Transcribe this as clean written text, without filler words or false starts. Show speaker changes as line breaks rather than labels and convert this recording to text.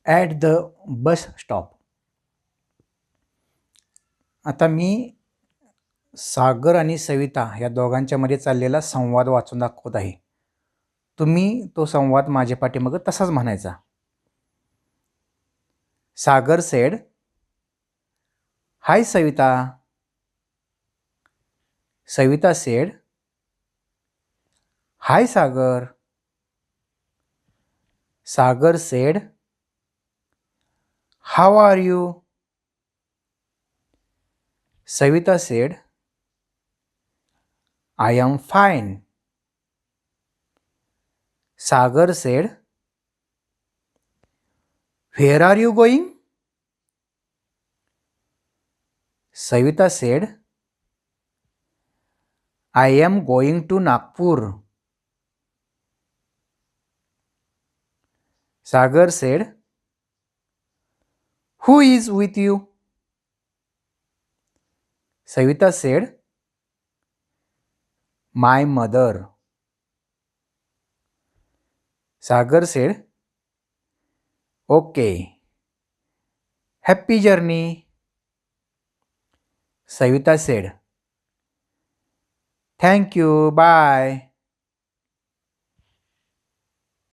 At the bus stop. आता मी सागर आणि सविता या दोघांच्यामध्ये चाललेला संवाद वाचून दाखवत आहे. तुम्ही तो संवाद माझ्या पाठीमागं तसाच म्हणायचा. Sagar said, hi Savita. Savita said, hi Sagar. Sagar said, how are you. Savita said, I am fine. Sagar said, where are you going. Savita said, I am going to Nagpur. Sagar said, who is with you. Savita said, my mother. Sagar said, okay, happy journey. Savita said, thank you, bye.